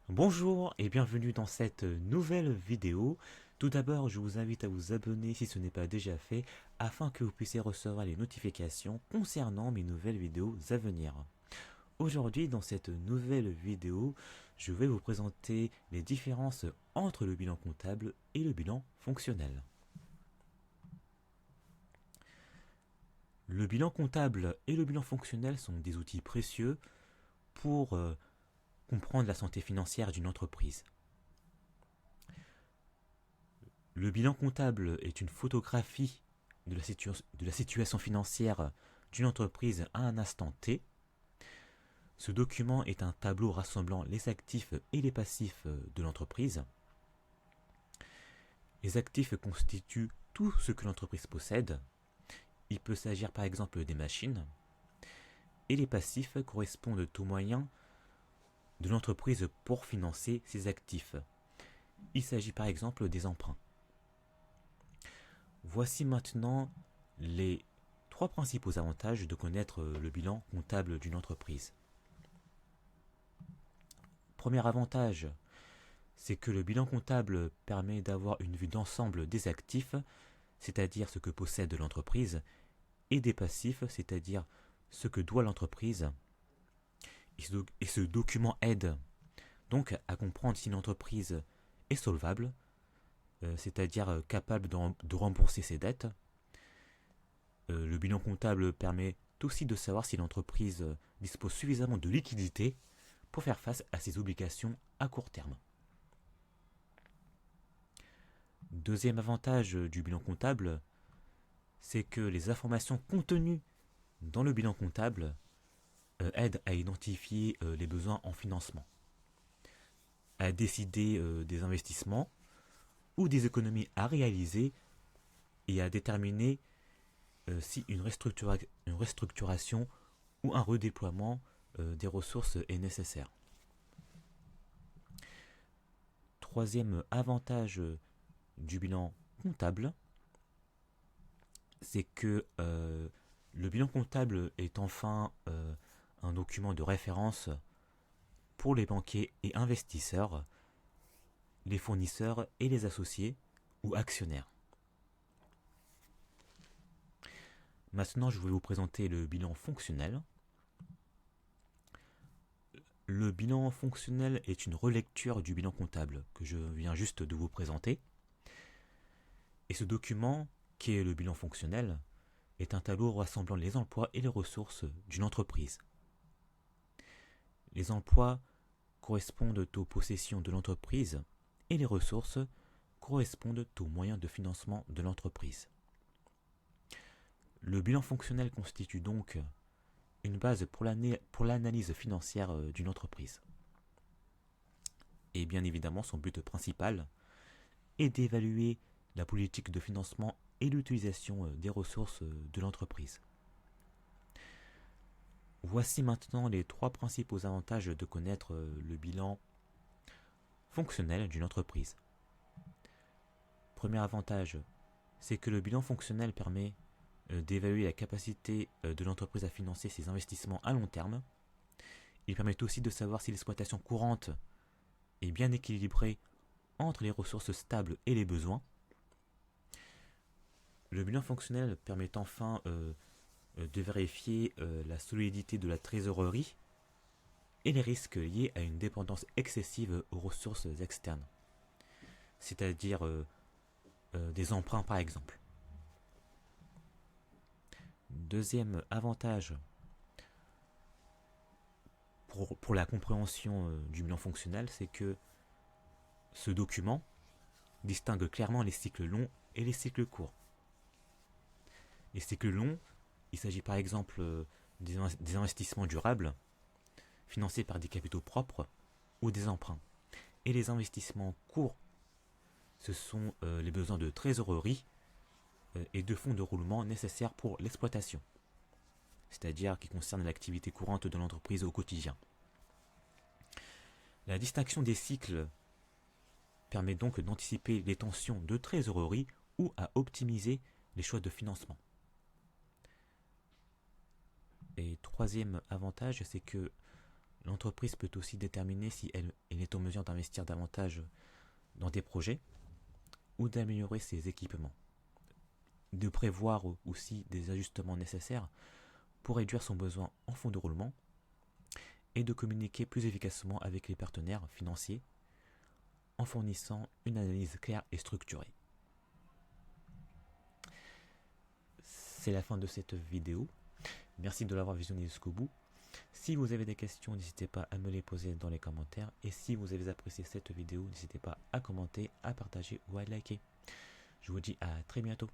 Bonjour et bienvenue dans cette nouvelle vidéo. Tout d'abord, je vous invite à vous abonner si ce n'est pas déjà fait afin que vous puissiez recevoir les notifications concernant mes nouvelles vidéos à venir. Aujourd'hui, dans cette nouvelle vidéo, je vais vous présenter les différences entre le bilan comptable et le bilan fonctionnel. Le bilan comptable et le bilan fonctionnel sont des outils précieux pour comprendre la santé financière d'une entreprise. Le bilan comptable est une photographie de la situation financière d'une entreprise à un instant T. Ce document est un tableau rassemblant les actifs et les passifs de l'entreprise. Les actifs constituent tout ce que l'entreprise possède. Il peut s'agir par exemple des machines. Et les passifs correspondent aux moyens de l'entreprise pour financer ses actifs. Il s'agit par exemple des emprunts. Voici maintenant les trois principaux avantages de connaître le bilan comptable d'une entreprise. Premier avantage, c'est que le bilan comptable permet d'avoir une vue d'ensemble des actifs, c'est-à-dire ce que possède l'entreprise, et des passifs, c'est-à-dire ce que doit l'entreprise. Et ce document aide donc à comprendre si l'entreprise est solvable, c'est-à-dire capable de rembourser ses dettes. Le bilan comptable permet aussi de savoir si l'entreprise dispose suffisamment de liquidités pour faire face à ses obligations à court terme. Deuxième avantage du bilan comptable, c'est que les informations contenues dans le bilan comptable aident à identifier les besoins en financement, à décider des investissements ou des économies à réaliser et à déterminer si une restructuration ou un redéploiement des ressources est nécessaire. Troisième avantage du bilan comptable, c'est que le bilan comptable est enfin un document de référence pour les banquiers et investisseurs, les fournisseurs et les associés ou actionnaires. Maintenant, je vais vous présenter le bilan fonctionnel. Le bilan fonctionnel est une relecture du bilan comptable que je viens juste de vous présenter. Et ce document, qui est le bilan fonctionnel, est un tableau rassemblant les emplois et les ressources d'une entreprise. Les emplois correspondent aux possessions de l'entreprise et les ressources correspondent aux moyens de financement de l'entreprise. Le bilan fonctionnel constitue donc une base pour l'analyse financière d'une entreprise. Et bien évidemment, son but principal est d'évaluer la politique de financement et l'utilisation des ressources de l'entreprise. Voici maintenant les trois principaux avantages de connaître le bilan fonctionnel d'une entreprise. Premier avantage, c'est que le bilan fonctionnel permet d'évaluer la capacité de l'entreprise à financer ses investissements à long terme. Il permet aussi de savoir si l'exploitation courante est bien équilibrée entre les ressources stables et les besoins. Le bilan fonctionnel permet enfin de vérifier la solidité de la trésorerie et les risques liés à une dépendance excessive aux ressources externes, c'est-à-dire des emprunts par exemple. Deuxième avantage pour la compréhension du bilan fonctionnel, c'est que ce document distingue clairement les cycles longs et les cycles courts. Les cycles longs, il s'agit par exemple des investissements durables financés par des capitaux propres ou des emprunts. Et les investissements courts, ce sont les besoins de trésorerie et de fonds de roulement nécessaires pour l'exploitation, c'est-à-dire qui concernent l'activité courante de l'entreprise au quotidien. La distinction des cycles permet donc d'anticiper les tensions de trésorerie ou à optimiser les choix de financement. Et troisième avantage, c'est que L'entreprise peut aussi déterminer si elle est en mesure d'investir davantage dans des projets ou d'améliorer ses équipements. De prévoir aussi des ajustements nécessaires pour réduire son besoin en fonds de roulement et de communiquer plus efficacement avec les partenaires financiers en fournissant une analyse claire et structurée. C'est la fin de cette vidéo. Merci de l'avoir visionnée jusqu'au bout. Si vous avez des questions, n'hésitez pas à me les poser dans les commentaires. Et si vous avez apprécié cette vidéo, n'hésitez pas à commenter, à partager ou à liker. Je vous dis à très bientôt.